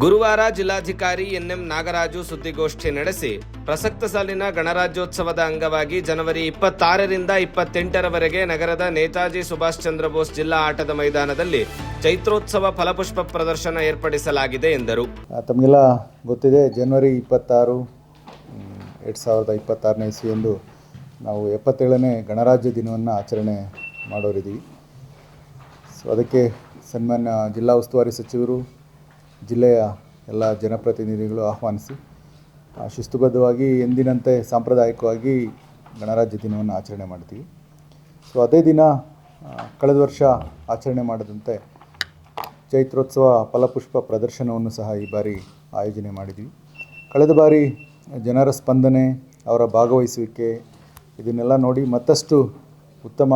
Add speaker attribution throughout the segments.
Speaker 1: ಗುರುವಾರ ಜಿಲ್ಲಾಧಿಕಾರಿ ಎನ್ಎಂ ನಾಗರಾಜು ಸುದ್ದಿಗೋಷ್ಠಿ ನಡೆಸಿ ಪ್ರಸಕ್ತ ಸಾಲಿನ ಗಣರಾಜ್ಯೋತ್ಸವದ ಅಂಗವಾಗಿ ಜನವರಿ 26ರಿಂದ 28ರವರೆಗೆ ನಗರದ ನೇತಾಜಿ ಸುಭಾಷ್ ಚಂದ್ರ ಬೋಸ್ ಜಿಲ್ಲಾ ಆಟದ ಮೈದಾನದಲ್ಲಿ ಚೈತ್ರೋತ್ಸವ ಫಲಪುಷ್ಪ ಪ್ರದರ್ಶನ ಏರ್ಪಡಿಸಲಾಗಿದೆ ಎಂದರು.
Speaker 2: ತಮಗೆಲ್ಲ ಗೊತ್ತಿದೆ, ಜನವರಿ 26, 2026ನೇ ಇಸ್ವಿಯಂದು ನಾವು 77ನೇ ಗಣರಾಜ್ಯ ದಿನವನ್ನು ಆಚರಣೆ ಮಾಡೋರಿದ್ದೀವಿ. ಸೊ ಅದಕ್ಕೆ ಸನ್ಮಾನ್ಯ ಜಿಲ್ಲಾ ಉಸ್ತುವಾರಿ ಸಚಿವರು, ಜಿಲ್ಲೆಯ ಎಲ್ಲ ಜನಪ್ರತಿನಿಧಿಗಳು ಆಹ್ವಾನಿಸಿ ಶಿಸ್ತುಬದ್ಧವಾಗಿ ಎಂದಿನಂತೆ ಸಾಂಪ್ರದಾಯಿಕವಾಗಿ ಗಣರಾಜ್ಯ ದಿನವನ್ನು ಆಚರಣೆ ಮಾಡ್ತೀವಿ. ಸೊ ಅದೇ ದಿನ ಕಳೆದ ವರ್ಷ ಆಚರಣೆ ಮಾಡದಂತೆ ಚೈತ್ರೋತ್ಸವ ಫಲಪುಷ್ಪ ಪ್ರದರ್ಶನವನ್ನು ಸಹ ಈ ಬಾರಿ ಆಯೋಜನೆ ಮಾಡಿದ್ವಿ. ಕಳೆದ ಬಾರಿ ಜನರ ಸ್ಪಂದನೆ, ಅವರ ಭಾಗವಹಿಸುವಿಕೆ ಇದನ್ನೆಲ್ಲ ನೋಡಿ ಮತ್ತಷ್ಟು ಉತ್ತಮ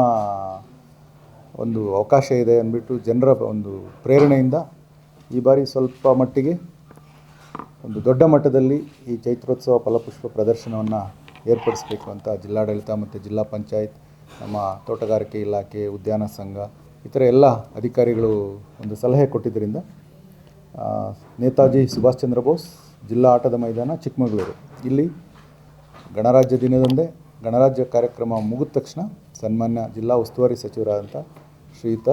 Speaker 2: ಒಂದು ಅವಕಾಶ ಇದೆ ಅಂದ್ಬಿಟ್ಟು ಜನರ ಒಂದು ಪ್ರೇರಣೆಯಿಂದ ಈ ಬಾರಿ ಸ್ವಲ್ಪ ಮಟ್ಟಿಗೆ ಒಂದು ದೊಡ್ಡ ಮಟ್ಟದಲ್ಲಿ ಈ ಚೈತ್ರೋತ್ಸವ ಫಲಪುಷ್ಪ ಪ್ರದರ್ಶನವನ್ನು ಏರ್ಪಡಿಸಬೇಕು ಅಂತ ಜಿಲ್ಲಾಡಳಿತ ಮತ್ತು ಜಿಲ್ಲಾ ಪಂಚಾಯತ್, ನಮ್ಮ ತೋಟಗಾರಿಕೆ ಇಲಾಖೆ, ಉದ್ಯಾನ ಸಂಘ ಇತರ ಎಲ್ಲ ಅಧಿಕಾರಿಗಳು ಒಂದು ಸಲಹೆ ಕೊಟ್ಟಿದ್ದರಿಂದ ನೇತಾಜಿ ಸುಭಾಷ್ ಚಂದ್ರ ಬೋಸ್ ಜಿಲ್ಲಾ ಆಟದ ಮೈದಾನ ಚಿಕ್ಕಮಗಳೂರು ಇಲ್ಲಿ ಗಣರಾಜ್ಯ ದಿನದಂದೇ ಗಣರಾಜ್ಯ ಕಾರ್ಯಕ್ರಮ ಮುಗಿದ ತಕ್ಷಣ ಸನ್ಮಾನ್ಯ ಜಿಲ್ಲಾ ಉಸ್ತುವಾರಿ ಸಚಿವರಾದಂಥ ಶ್ರೀಯುತ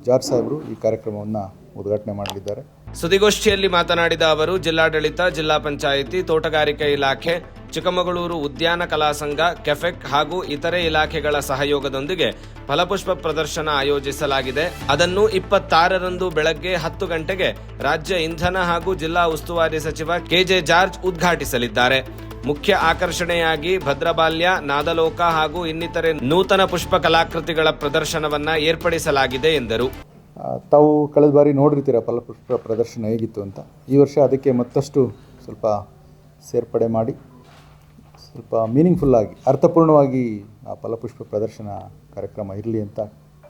Speaker 2: ಜಾರ್ಜ್ ಸಾಹೇಬರು ಈ ಕಾರ್ಯಕ್ರಮವನ್ನು ಉದ್ಘಾಟನೆ ಮಾಡಲಿದ್ದಾರೆ.
Speaker 1: ಸುದ್ದಿಗೋಷ್ಠಿಯಲ್ಲಿ ಮಾತನಾಡಿದ ಅವರು, ಜಿಲ್ಲಾಡಳಿತ, ಜಿಲ್ಲಾ ಪಂಚಾಯಿತಿ, ತೋಟಗಾರಿಕೆ ಇಲಾಖೆ, ಚಿಕ್ಕಮಗಳೂರು ಉದ್ಯಾನ ಕಲಾ ಸಂಘ, ಕೆಫೆಕ್ ಹಾಗೂ ಇತರೆ ಇಲಾಖೆಗಳ ಸಹಯೋಗದೊಂದಿಗೆ ಫಲಪುಷ್ಪ ಪ್ರದರ್ಶನ ಆಯೋಜಿಸಲಾಗಿದೆ. ಅದನ್ನು 26ರಂದು ಬೆಳಗ್ಗೆ 10 ಗಂಟೆಗೆ ರಾಜ್ಯ ಇಂಧನ ಹಾಗೂ ಜಿಲ್ಲಾ ಉಸ್ತುವಾರಿ ಸಚಿವ ಕೆಜೆ ಜಾರ್ಜ್ ಉದ್ಘಾಟಿಸಲಿದ್ದಾರೆ. ಮುಖ್ಯ ಆಕರ್ಷಣೆಯಾಗಿ ಭದ್ರಬಾಲ್ಯ, ನಾದಲೋಕ ಹಾಗೂ ಇನ್ನಿತರೆ ನೂತನ ಪುಷ್ಪ ಕಲಾಕೃತಿಗಳ ಪ್ರದರ್ಶನವನ್ನು ಏರ್ಪಡಿಸಲಾಗಿದೆ ಎಂದರು.
Speaker 2: ತಾವು ಕಳೆದ ಬಾರಿ ನೋಡಿರ್ತೀರ ಫಲಪುಷ್ಪ ಪ್ರದರ್ಶನ ಹೇಗಿತ್ತು ಅಂತ. ಈ ವರ್ಷ ಅದಕ್ಕೆ ಮತ್ತಷ್ಟು ಸ್ವಲ್ಪ ಸೇರ್ಪಡೆ ಮಾಡಿ ಸ್ವಲ್ಪ ಮೀನಿಂಗ್ಫುಲ್ಲಾಗಿ, ಅರ್ಥಪೂರ್ಣವಾಗಿ ಆ ಫಲಪುಷ್ಪ ಪ್ರದರ್ಶನ ಕಾರ್ಯಕ್ರಮ ಇರಲಿ ಅಂತ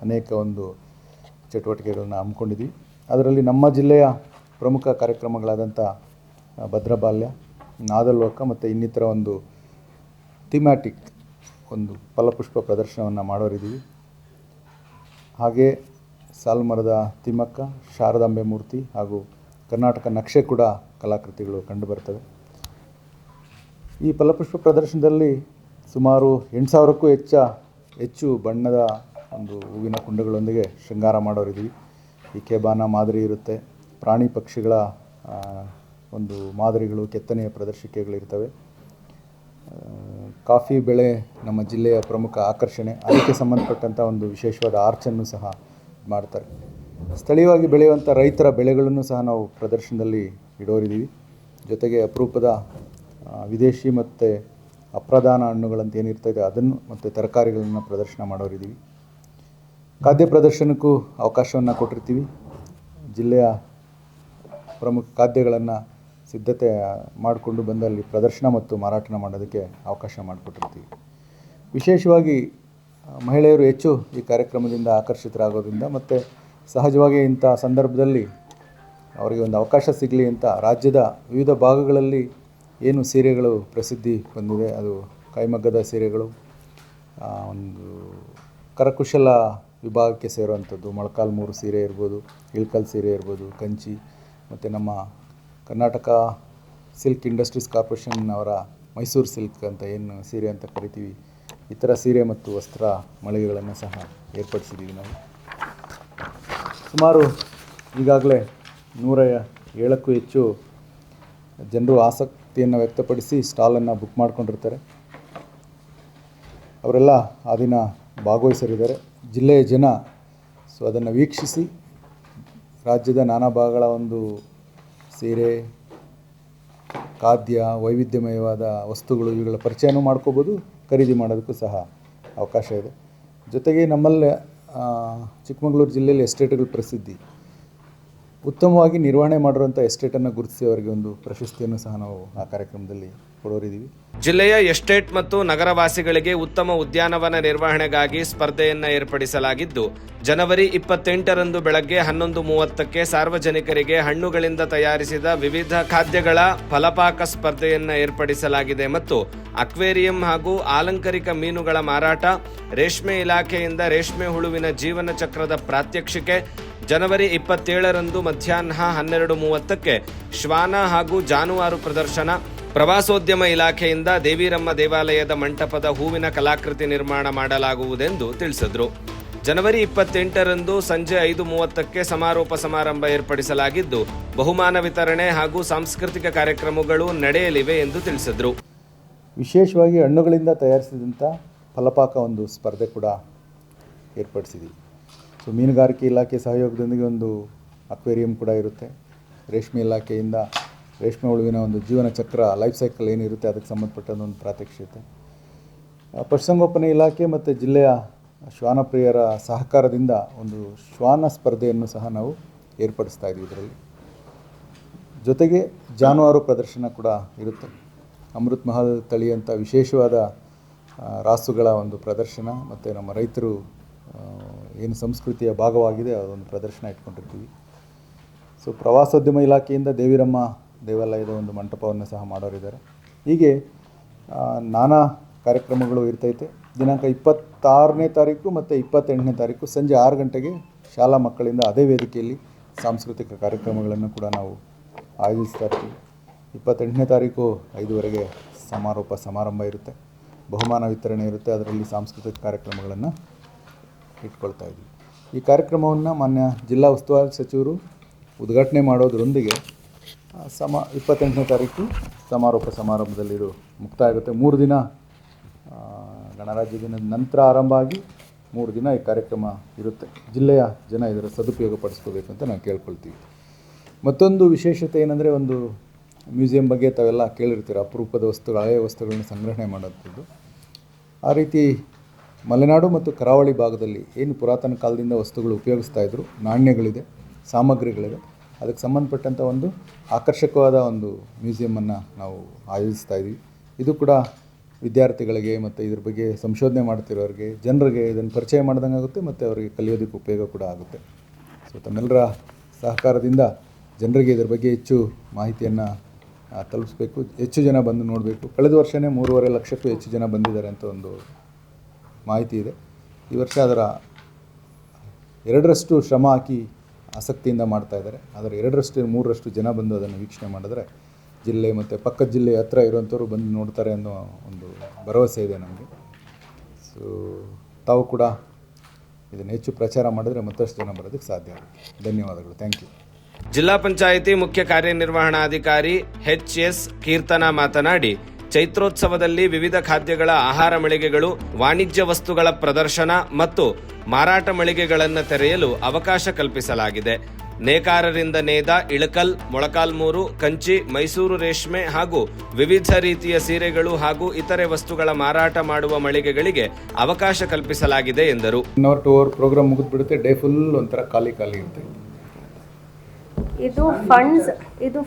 Speaker 2: ಅನೇಕ ಒಂದು ಚಟುವಟಿಕೆಗಳನ್ನ ಹಮ್ಮಿಕೊಂಡಿದ್ವಿ. ಅದರಲ್ಲಿ ನಮ್ಮ ಜಿಲ್ಲೆಯ ಪ್ರಮುಖ ಕಾರ್ಯಕ್ರಮಗಳಾದಂಥ ಭದ್ರಬಾಲ್ಯ, ನಾದಲೋಕ ಮತ್ತು ಇನ್ನಿತರ ಒಂದು ಥೀಮ್ಯಾಟಿಕ್ ಒಂದು ಫಲಪುಷ್ಪ ಪ್ರದರ್ಶನವನ್ನು ಮಾಡೋರಿದ್ದೀವಿ. ಹಾಗೆ ಸಾಲುಮರದ ತಿಮ್ಮಕ್ಕ, ಶಾರದಾಂಬೆ ಮೂರ್ತಿ ಹಾಗೂ ಕರ್ನಾಟಕ ನಕ್ಷೆ ಕೂಡ ಕಲಾಕೃತಿಗಳು ಕಂಡುಬರ್ತವೆ. ಈ ಫಲಪುಷ್ಪ ಪ್ರದರ್ಶನದಲ್ಲಿ ಸುಮಾರು 8,000ಕ್ಕೂ ಹೆಚ್ಚು ಬಣ್ಣದ ಒಂದು ಹೂವಿನ ಕುಂಡಗಳೊಂದಿಗೆ ಶೃಂಗಾರ ಮಾಡೋರಿದ್ದೀವಿ. ಈ ಕೆಬಾನ ಮಾದರಿ ಇರುತ್ತೆ, ಪ್ರಾಣಿ ಪಕ್ಷಿಗಳ ಒಂದು ಮಾದರಿಗಳು, ಕೆತ್ತನೆಯ ಪ್ರದರ್ಶಿಕೆಗಳಿರ್ತವೆ. ಕಾಫಿ ಬೆಳೆ ನಮ್ಮ ಜಿಲ್ಲೆಯ ಪ್ರಮುಖ ಆಕರ್ಷಣೆ, ಅದಕ್ಕೆ ಸಂಬಂಧಪಟ್ಟಂಥ ಒಂದು ವಿಶೇಷವಾದ ಆರ್ಚನ್ನು ಸಹ ಮಾಡ್ತಾರೆ. ಸ್ಥಳೀಯವಾಗಿ ಬೆಳೆಯುವಂಥ ರೈತರ ಬೆಳೆಗಳನ್ನು ಸಹ ನಾವು ಪ್ರದರ್ಶನದಲ್ಲಿ ಇಡೋರಿದ್ದೀವಿ. ಜೊತೆಗೆ ಅಪರೂಪದ ವಿದೇಶಿ ಮತ್ತು ಅಪ್ರಧಾನ ಹಣ್ಣುಗಳಂತ ಏನಿರ್ತದೆ ಅದನ್ನು ಮತ್ತು ತರಕಾರಿಗಳನ್ನು ಪ್ರದರ್ಶನ ಮಾಡೋರಿದ್ದೀವಿ. ಖಾದ್ಯ ಪ್ರದರ್ಶನಕ್ಕೂ ಅವಕಾಶವನ್ನು ಕೊಟ್ಟಿರ್ತೀವಿ. ಜಿಲ್ಲೆಯ ಪ್ರಮುಖ ಖಾದ್ಯಗಳನ್ನು ಸಿದ್ಧತೆ ಮಾಡಿಕೊಂಡು ಬಂದಲ್ಲಿ ಪ್ರದರ್ಶನ ಮತ್ತು ಮಾರಾಟ ಮಾಡೋದಕ್ಕೆ ಅವಕಾಶ ಮಾಡಿಕೊಟ್ಟಿರ್ತೀವಿ. ವಿಶೇಷವಾಗಿ ಮಹಿಳೆಯರು ಹೆಚ್ಚು ಈ ಕಾರ್ಯಕ್ರಮದಿಂದ ಆಕರ್ಷಿತರಾಗೋದ್ರಿಂದ ಮತ್ತು ಸಹಜವಾಗಿ ಇಂಥ ಸಂದರ್ಭದಲ್ಲಿ ಅವರಿಗೆ ಒಂದು ಅವಕಾಶ ಸಿಗಲಿ ಅಂತ ರಾಜ್ಯದ ವಿವಿಧ ಭಾಗಗಳಲ್ಲಿ ಏನು ಸೀರೆಗಳು ಪ್ರಸಿದ್ಧಿ ಹೊಂದಿದೆ, ಅದು ಕೈಮಗ್ಗದ ಸೀರೆಗಳು, ಒಂದು ಕರಕುಶಲ ವಿಭಾಗಕ್ಕೆ ಸೇರುವಂಥದ್ದು, ಮೊಳಕಾಲ್ಮೂರು ಸೀರೆ ಇರ್ಬೋದು, ಇಳ್ಕಲ್ ಸೀರೆ ಇರ್ಬೋದು, ಕಂಚಿ ಮತ್ತು ನಮ್ಮ ಕರ್ನಾಟಕ ಸಿಲ್ಕ್ ಇಂಡಸ್ಟ್ರೀಸ್ ಕಾರ್ಪೊರೇಷನ್ ಅವರ ಮೈಸೂರು ಸಿಲ್ಕ್ ಅಂತ ಏನು ಸೀರೆ ಅಂತ ಕರಿತೀವಿ, ಇತರ ಸೀರೆ ಮತ್ತು ವಸ್ತ್ರ ಮಳಿಗೆಗಳನ್ನು ಸಹ ಏರ್ಪಡಿಸಿದ್ದೀವಿ. ನಾವು ಸುಮಾರು ಈಗಾಗಲೇ 107ಕ್ಕೂ ಹೆಚ್ಚು ಜನರು ಆಸಕ್ತಿಯನ್ನು ವ್ಯಕ್ತಪಡಿಸಿ ಸ್ಟಾಲನ್ನು ಬುಕ್ ಮಾಡ್ಕೊಂಡಿರ್ತಾರೆ. ಅವರೆಲ್ಲ ಆ ದಿನ ಭಾಗವಹಿಸಲಿದ್ದಾರೆ. ಜಿಲ್ಲೆಯ ಜನ ಸೊ ಅದನ್ನು ವೀಕ್ಷಿಸಿ ರಾಜ್ಯದ ನಾನಾ ಭಾಗಗಳ ಒಂದು ಸೀರೆ, ಖಾದ್ಯ, ವೈವಿಧ್ಯಮಯವಾದ ವಸ್ತುಗಳು ಇವುಗಳ ಪರಿಚಯನೂ ಮಾಡ್ಕೋಬೋದು, ಖರೀದಿ ಮಾಡೋದಕ್ಕೂ ಸಹ ಅವಕಾಶ ಇದೆ. ಜೊತೆಗೆ ನಮ್ಮಲ್ಲಿ ಚಿಕ್ಕಮಗಳೂರು ಜಿಲ್ಲೆಯಲ್ಲಿ ಎಸ್ಟೇಟ್ಗಳು ಪ್ರಸಿದ್ಧಿ. ಉತ್ತಮವಾಗಿ ನಿರ್ವಹಣೆ ಮಾಡಿರುವಂಥ ಎಸ್ಟೇಟನ್ನು ಗುರುತಿಸಿ ಅವರಿಗೆ ಒಂದು ಪ್ರಶಸ್ತಿಯನ್ನು ಸಹ ನಾವು ಆ ಕಾರ್ಯಕ್ರಮದಲ್ಲಿ ಕೊಡೋರಿದ್ದೀವಿ.
Speaker 1: ಜಿಲ್ಲೆಯ ಎಸ್ಟೇಟ್ ಮತ್ತು ನಗರವಾಸಿಗಳಿಗೆ ಉತ್ತಮ ಉದ್ಯಾನವನ ನಿರ್ವಹಣೆಗಾಗಿ ಸ್ಪರ್ಧೆಯನ್ನು ಏರ್ಪಡಿಸಲಾಗಿದ್ದು, ಜನವರಿ 28ರಂದು ಬೆಳಗ್ಗೆ 11:30ಕ್ಕೆ ಸಾರ್ವಜನಿಕರಿಗೆ ಹಣ್ಣುಗಳಿಂದ ತಯಾರಿಸಿದ ವಿವಿಧ ಖಾದ್ಯಗಳ ಫಲಪಾಕ ಸ್ಪರ್ಧೆಯನ್ನು ಏರ್ಪಡಿಸಲಾಗಿದೆ ಮತ್ತು ಅಕ್ವೇರಿಯಂ ಹಾಗೂ ಆಲಂಕಾರಿಕ ಮೀನುಗಳ ಮಾರಾಟ, ರೇಷ್ಮೆ ಇಲಾಖೆಯಿಂದ ರೇಷ್ಮೆ ಹುಳುವಿನ ಜೀವನ ಚಕ್ರದ ಪ್ರಾತ್ಯಕ್ಷಿಕೆ, ಜನವರಿ 27ರಂದು ಮಧ್ಯಾಹ್ನ 12:30ಕ್ಕೆ ಶ್ವಾನ ಹಾಗೂ ಜಾನುವಾರು ಪ್ರದರ್ಶನ, ಪ್ರವಾಸೋದ್ಯಮ ಇಲಾಖೆಯಿಂದ ದೇವಿರಮ್ಮ ದೇವಾಲಯದ ಮಂಟಪದ ಹೂವಿನ ಕಲಾಕೃತಿ ನಿರ್ಮಾಣ ಮಾಡಲಾಗುವುದೆಂದು ತಿಳಿಸಿದರು. ಜನವರಿ 28ರಂದು ಸಂಜೆ 5:30ಕ್ಕೆ ಸಮಾರೋಪ ಸಮಾರಂಭ ಏರ್ಪಡಿಸಲಾಗಿದ್ದು ಬಹುಮಾನ ವಿತರಣೆ ಹಾಗೂ ಸಾಂಸ್ಕೃತಿಕ ಕಾರ್ಯಕ್ರಮಗಳು ನಡೆಯಲಿವೆ ಎಂದು ತಿಳಿಸಿದರು.
Speaker 2: ವಿಶೇಷವಾಗಿ ಹಣ್ಣುಗಳಿಂದ ತಯಾರಿಸಿದಂಥ ಫಲಪಾಕ ಒಂದು ಸ್ಪರ್ಧೆ ಕೂಡ ಏರ್ಪಡಿಸಿದ್ದೀವಿ. ಸೊ ಮೀನುಗಾರಿಕೆ ಇಲಾಖೆ ಸಹಯೋಗದೊಂದಿಗೆ ಒಂದು ಅಕ್ವೇರಿಯಂ ಕೂಡ ಇರುತ್ತೆ. ರೇಷ್ಮೆ ಇಲಾಖೆಯಿಂದ ರೇಷ್ಮೆ ಹುಳುವಿನ ಒಂದು ಜೀವನ ಚಕ್ರ ಲೈಫ್ ಸೈಕಲ್ ಏನಿರುತ್ತೆ ಅದಕ್ಕೆ ಸಂಬಂಧಪಟ್ಟಂಥ ಒಂದು ಪ್ರಾತ್ಯಕ್ಷಿತೆ. ಪಶುಸಂಗೋಪನೆ ಇಲಾಖೆ ಮತ್ತು ಜಿಲ್ಲೆಯ ಶ್ವಾನಪ್ರಿಯರ ಸಹಕಾರದಿಂದ ಒಂದು ಶ್ವಾನ ಸ್ಪರ್ಧೆಯನ್ನು ಸಹ ನಾವು ಏರ್ಪಡಿಸ್ತಾ ಇದ್ದೀವಿ. ಇದರಲ್ಲಿ ಜೊತೆಗೆ ಜಾನುವಾರು ಪ್ರದರ್ಶನ ಕೂಡ ಇರುತ್ತೆ. ಅಮೃತ್ ಮಹಲ್ ತಳಿಯಂಥ ವಿಶೇಷವಾದ ರಾಸುಗಳ ಒಂದು ಪ್ರದರ್ಶನ ಮತ್ತು ನಮ್ಮ ರೈತರು ಏನು ಸಂಸ್ಕೃತಿಯ ಭಾಗವಾಗಿದೆ ಅದೊಂದು ಪ್ರದರ್ಶನ ಇಟ್ಕೊಂಡಿರ್ತೀವಿ. ಸೊ ಪ್ರವಾಸೋದ್ಯಮ ಇಲಾಖೆಯಿಂದ ದೇವಿರಮ್ಮ ದೇವಾಲಯದ ಒಂದು ಮಂಟಪವನ್ನು ಸಹ ಮಾಡೋರಿದ್ದಾರೆ. ಹೀಗೆ ನಾನಾ ಕಾರ್ಯಕ್ರಮಗಳು ಇರ್ತೈತೆ. ದಿನಾಂಕ 26ನೇ ತಾರೀಕು ಮತ್ತು 28ನೇ ತಾರೀಕು ಸಂಜೆ 6 ಗಂಟೆಗೆ ಶಾಲಾ ಮಕ್ಕಳಿಂದ ಅದೇ ವೇದಿಕೆಯಲ್ಲಿ ಸಾಂಸ್ಕೃತಿಕ ಕಾರ್ಯಕ್ರಮಗಳನ್ನು ಕೂಡ ನಾವು ಆಯೋಜಿಸ್ತಾ ಇರ್ತೀವಿ. 28ನೇ ತಾರೀಕು 5:00ವರೆಗೆ ಸಮಾರೋಪ ಸಮಾರಂಭ ಇರುತ್ತೆ, ಬಹುಮಾನ ವಿತರಣೆ ಇರುತ್ತೆ. ಅದರಲ್ಲಿ ಸಾಂಸ್ಕೃತಿಕ ಕಾರ್ಯಕ್ರಮಗಳನ್ನು ಇಟ್ಕೊಳ್ತಾ ಇದ್ದೀವಿ. ಈ ಕಾರ್ಯಕ್ರಮವನ್ನು ಮಾನ್ಯ ಜಿಲ್ಲಾ ಉಸ್ತುವಾರಿ ಸಚಿವರು ಉದ್ಘಾಟನೆ ಮಾಡೋದರೊಂದಿಗೆ 28ನೇ ತಾರೀಕು ಸಮಾರೋಪ ಸಮಾರಂಭದಲ್ಲಿ ಇದು ಮುಕ್ತಾಯ ಆಗುತ್ತೆ. 3 ದಿನ ಗಣರಾಜ್ಯ ದಿನದ ನಂತರ ಆರಂಭ ಆಗಿ 3 ದಿನ ಈ ಕಾರ್ಯಕ್ರಮ ಇರುತ್ತೆ. ಜಿಲ್ಲೆಯ ಜನ ಇದರ ಸದುಪಯೋಗ ಪಡಿಸ್ಕೋಬೇಕು ಅಂತ ನಾವು ಕೇಳ್ಕೊಳ್ತೀವಿ. ಮತ್ತೊಂದು ವಿಶೇಷತೆ ಏನಂದರೆ, ಒಂದು ಮ್ಯೂಸಿಯಂ ಬಗ್ಗೆ ತಾವೆಲ್ಲ ಕೇಳಿರ್ತೀರ, ಅಪರೂಪದ ವಸ್ತುಗಳು, ಹಳೆಯ ವಸ್ತುಗಳನ್ನ ಸಂಗ್ರಹಣೆ ಮಾಡೋಂಥದ್ದು. ಆ ರೀತಿ ಮಲೆನಾಡು ಮತ್ತು ಕರಾವಳಿ ಭಾಗದಲ್ಲಿ ಏನು ಪುರಾತನ ಕಾಲದಿಂದ ವಸ್ತುಗಳು ಉಪಯೋಗಿಸ್ತಾ ಇದ್ರು, ನಾಣ್ಯಗಳಿದೆ, ಸಾಮಗ್ರಿಗಳಿದೆ, ಅದಕ್ಕೆ ಸಂಬಂಧಪಟ್ಟಂಥ ಒಂದು ಆಕರ್ಷಕವಾದ ಒಂದು ಮ್ಯೂಸಿಯಮನ್ನು ನಾವು ಆಯೋಜಿಸ್ತಾ ಇದ್ದೀವಿ. ಇದು ಕೂಡ ವಿದ್ಯಾರ್ಥಿಗಳಿಗೆ ಮತ್ತು ಇದ್ರ ಬಗ್ಗೆ ಸಂಶೋಧನೆ ಮಾಡ್ತಿರೋರಿಗೆ, ಜನರಿಗೆ ಇದನ್ನು ಪರಿಚಯ ಮಾಡ್ದಂಗೆ ಆಗುತ್ತೆ ಮತ್ತು ಅವರಿಗೆ ಕಲಿಯೋದಕ್ಕೆ ಉಪಯೋಗ ಕೂಡ ಆಗುತ್ತೆ. ಸೊ ತಮ್ಮೆಲ್ಲರ ಸಹಕಾರದಿಂದ ಜನರಿಗೆ ಇದರ ಬಗ್ಗೆ ಹೆಚ್ಚು ಮಾಹಿತಿಯನ್ನು ತಲುಪಿಸ್ಬೇಕು, ಹೆಚ್ಚು ಜನ ಬಂದು ನೋಡಬೇಕು. ಕಳೆದ ವರ್ಷವೇ 3.5 ಲಕ್ಷಕ್ಕೂ ಹೆಚ್ಚು ಜನ ಬಂದಿದ್ದಾರೆ ಅಂತ ಒಂದು ಮಾಹಿತಿ ಇದೆ. ಈ ವರ್ಷ ಅದರ 2ರಷ್ಟು ಶ್ರಮ ಹಾಕಿ ಆಸಕ್ತಿಯಿಂದ ಮಾಡ್ತಾಯಿದ್ದಾರೆ. ಅದರ 2ರಷ್ಟು 3ರಷ್ಟು ಜನ ಬಂದು ಅದನ್ನು ವೀಕ್ಷಣೆ ಮಾಡಿದ್ರೆ ಜಿಲ್ಲೆ ಮತ್ತು ಪಕ್ಕದ ಜಿಲ್ಲೆ ಹತ್ರ ಇರುವಂಥವ್ರು ಬಂದು ನೋಡ್ತಾರೆ ಅನ್ನೋ ಒಂದು ಭರವಸೆ ಇದೆ ನಮಗೆ. ಸೊ ತಾವು ಕೂಡ ಇದನ್ನು ಹೆಚ್ಚು ಪ್ರಚಾರ ಮಾಡಿದ್ರೆ ಮತ್ತಷ್ಟು ಜನ ಬರೋದಕ್ಕೆ ಸಾಧ್ಯ ಆಗುತ್ತೆ. ಧನ್ಯವಾದಗಳು. Thank you.
Speaker 1: ಜಿಲ್ಲಾ ಪಂಚಾಯಿತಿ ಮುಖ್ಯ ಕಾರ್ಯನಿರ್ವಹಣಾಧಿಕಾರಿ ಎಚ್.ಎಸ್. ಕೀರ್ತನಾ ಮಾತನಾಡಿ, ಚೈತ್ರೋತ್ಸವದಲ್ಲಿ ವಿವಿಧ ಖಾದ್ಯಗಳ ಆಹಾರ ಮಳಿಗೆಗಳು, ವಾಣಿಜ್ಯ ವಸ್ತುಗಳ ಪ್ರದರ್ಶನ ಮತ್ತು ಮಾರಾಟ ಮಳಿಗೆಗಳನ್ನು ತೆರೆಯಲು ಅವಕಾಶ ಕಲ್ಪಿಸಲಾಗಿದೆ. ನೇಕಾರರಿಂದ ನೇಯ್ದ ಇಳಕಲ್, ಮೊಳಕಾಲ್ಮೂರು, ಕಂಚಿ, ಮೈಸೂರು ರೇಷ್ಮೆ ಹಾಗೂ ವಿವಿಧ ರೀತಿಯ ಸೀರೆಗಳು ಹಾಗೂ ಇತರೆ ವಸ್ತುಗಳ ಮಾರಾಟ ಮಾಡುವ ಮಳಿಗೆಗಳಿಗೆ ಅವಕಾಶ ಕಲ್ಪಿಸಲಾಗಿದೆ ಎಂದರು.
Speaker 2: 1 hour 2 hour ಪ್ರೋಗ್ರಾಮ್ ಮುಗಿದ್ಬಿಡುತ್ತೆ. ಡೇ ಫುಲ್ ಒಂಥರ ಖಾಲಿ ಇರುತ್ತೆ.
Speaker 3: ಇದು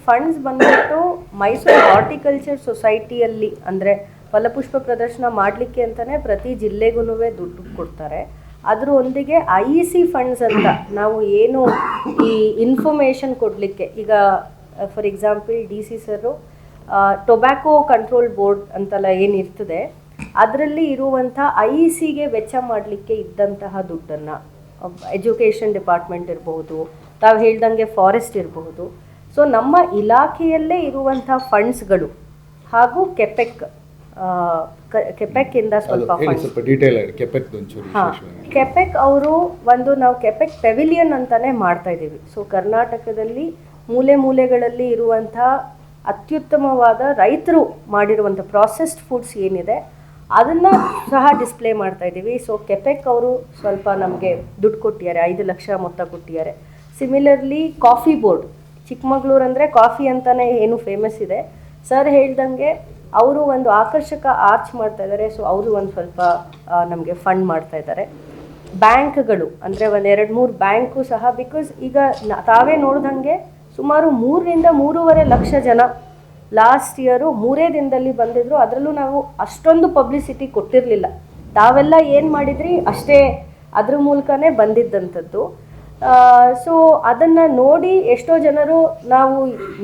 Speaker 3: ಫಂಡ್ಸ್ ಬಂದ್ಬಿಟ್ಟು ಮೈಸೂರು ಹಾರ್ಟಿಕಲ್ಚರ್ ಸೊಸೈಟಿಯಲ್ಲಿ, ಅಂದರೆ ಫಲಪುಷ್ಪ ಪ್ರದರ್ಶನ ಮಾಡಲಿಕ್ಕೆ ಅಂತಲೇ ಪ್ರತಿ ಜಿಲ್ಲೆಗೂ ದುಡ್ಡು ಕೊಡ್ತಾರೆ. ಅದರೊಂದಿಗೆ IEC ಫಂಡ್ಸ್ ಅಂತ ನಾವು ಏನು ಈ ಇನ್ಫಾರ್ಮೇಷನ್ ಕೊಡಲಿಕ್ಕೆ, ಈಗ for example DC sir tobacco control board ಅಂತೆಲ್ಲ ಏನಿರ್ತದೆ ಅದರಲ್ಲಿ ಇರುವಂಥ IECಗೆ ವೆಚ್ಚ ಮಾಡಲಿಕ್ಕೆ ಇದ್ದಂತಹ ದುಡ್ಡನ್ನು ಎಜುಕೇಷನ್ ಡಿಪಾರ್ಟ್ಮೆಂಟ್ ಇರಬಹುದು, ತಾವು ಹೇಳ್ದಂಗೆ ಫಾರೆಸ್ಟ್ ಇರಬಹುದು. ಸೊ ನಮ್ಮ ಇಲಾಖೆಯಲ್ಲೇ ಇರುವಂಥ ಫಂಡ್ಸ್ಗಳು ಹಾಗೂ ಕೆಪೆಕ್ ಇಂದ ಸ್ವಲ್ಪ ಕೆಪೆಕ್ ಅವರು ನಾವು ಕೆಪೆಕ್ ಪೆವಿಲಿಯನ್ ಅಂತಾನೆ ಮಾಡ್ತಾ ಇದ್ದೀವಿ. ಸೊ ಕರ್ನಾಟಕದಲ್ಲಿ ಮೂಲೆಗಳಲ್ಲಿ ಇರುವಂಥ ಅತ್ಯುತ್ತಮವಾದ ರೈತರು ಮಾಡಿರುವಂಥ ಪ್ರಾಸೆಸ್ಡ್ ಫುಡ್ಸ್ ಏನಿದೆ ಅದನ್ನು ಸಹ ಡಿಸ್ಪ್ಲೇ ಮಾಡ್ತಾ ಇದ್ದೀವಿ. ಸೊ ಕೆಪೆಕ್ ಅವರು ಸ್ವಲ್ಪ ನಮಗೆ ದುಡ್ಡು ಕೊಟ್ಟಿದ್ದಾರೆ, 5 ಲಕ್ಷ ಮೊತ್ತ ಕೊಟ್ಟಿದ್ದಾರೆ. ಸಿಮಿಲರ್ಲಿ ಕಾಫಿ ಬೋರ್ಡ್, ಚಿಕ್ಕಮಗಳೂರು ಅಂದರೆ ಕಾಫಿ ಅಂತಲೇ ಏನು ಫೇಮಸ್ ಇದೆ, ಸರ್ ಹೇಳ್ದಂಗೆ ಅವರು ಒಂದು ಆಕರ್ಷಕ ಆರ್ಚ್ ಮಾಡ್ತಾ ಇದ್ದಾರೆ. ಸೊ ಅವರು ಒಂದು ಸ್ವಲ್ಪ ನಮಗೆ ಫಂಡ್ ಮಾಡ್ತಾ ಇದ್ದಾರೆ. ಬ್ಯಾಂಕ್ಗಳು ಅಂದರೆ 1-2-3 ಬ್ಯಾಂಕು ಸಹ, ಬಿಕಾಸ್ ಈಗ ತಾವೇ ನೋಡ್ದಂಗೆ ಸುಮಾರು 3ರಿಂದ 3.5 ಲಕ್ಷ ಜನ ಲಾಸ್ಟ್ ಇಯರು 3 ದಿನದಲ್ಲಿ ಬಂದಿದ್ರು. ಅದರಲ್ಲೂ ನಾವು ಅಷ್ಟೊಂದು ಪಬ್ಲಿಸಿಟಿ ಕೊಟ್ಟಿರಲಿಲ್ಲ. ತಾವೆಲ್ಲ ಏನು ಮಾಡಿದ್ರಿ ಅಷ್ಟೇ, ಅದ್ರ ಮೂಲಕನೇ ಬಂದಿದ್ದಂಥದ್ದು. ಸೊ ಅದನ್ನು ನೋಡಿ ಎಷ್ಟೋ ಜನರು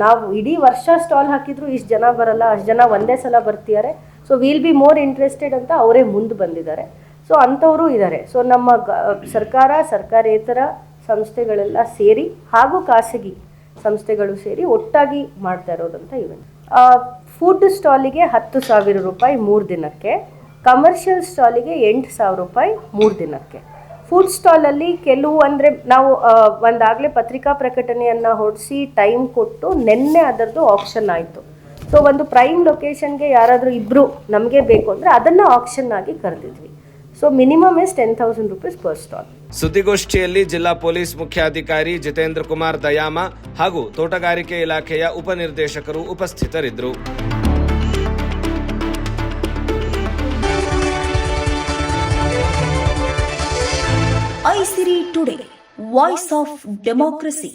Speaker 3: ನಾವು ಇಡೀ ವರ್ಷ ಸ್ಟಾಲ್ ಹಾಕಿದ್ರು ಇಷ್ಟು ಜನ ಬರಲ್ಲ, ಅಷ್ಟು ಜನ ಒಂದೇ ಸಲ ಬರ್ತಿದ್ದಾರೆ, so will be more interested ಅಂತ ಅವರೇ ಮುಂದೆ ಬಂದಿದ್ದಾರೆ. ಸೊ ಅಂಥವರು ಇದ್ದಾರೆ. ಸೊ ನಮ್ಮ ಸರ್ಕಾರೇತರ ಸಂಸ್ಥೆಗಳೆಲ್ಲ ಸೇರಿ ಹಾಗೂ ಖಾಸಗಿ ಸಂಸ್ಥೆಗಳು ಸೇರಿ ಒಟ್ಟಾಗಿ ಮಾಡ್ತಾ ಇರೋದಂಥ ಇವೆಂಟ್. ಫುಡ್ ಸ್ಟಾಲಿಗೆ 10,000 ರೂಪಾಯಿ 3 ದಿನಕ್ಕೆ, ಕಮರ್ಷಿಯಲ್ ಸ್ಟಾಲಿಗೆ 8,000 ರೂಪಾಯಿ 3 ದಿನಕ್ಕೆ. ಫುಡ್ ಸ್ಟಾಲಲ್ಲಿ ಕೆಲವು ಅಂದರೆ ನಾವು ಒಂದಾಗಲೇ ಪತ್ರಿಕಾ ಪ್ರಕಟಣೆಯನ್ನು ಹೊರಡಿಸಿ ಟೈಮ್ ಕೊಟ್ಟು ನಿನ್ನೆ ಅದರದ್ದು ಆಕ್ಷನ್ ಆಯಿತು. ಸೊ ಒಂದು ಪ್ರೈಮ್ ಲೊಕೇಶನ್ಗೆ ಯಾರಾದರೂ ಇಬ್ಬರು ನಮಗೆ ಬೇಕು ಅಂದರೆ ಅದನ್ನು ಆಕ್ಷನ್ ಆಗಿ ಕರೆದಿದ್ವಿ. So minimum is 10,000 rupees per stall.
Speaker 1: ಸುದ್ದಿಗೋಷ್ಠಿಯಲ್ಲಿ ಜಿಲ್ಲಾ ಪೊಲೀಸ್ ಮುಖ್ಯಾಧಿಕಾರಿ ಜಿತೇಂದ್ರ ಕುಮಾರ್ ದಯಾಮ ಹಾಗೂ ತೋಟಗಾರಿಕೆ ಇಲಾಖೆಯ ಉಪನಿರ್ದೇಶಕರು ಉಪಸ್ಥಿತರಿದ್ದರು.
Speaker 4: ಐಸಿರಿ ಟುಡೇ, ವಾಯ್ಸ್ ಆಫ್ ಡೆಮೋಕ್ರಸಿ.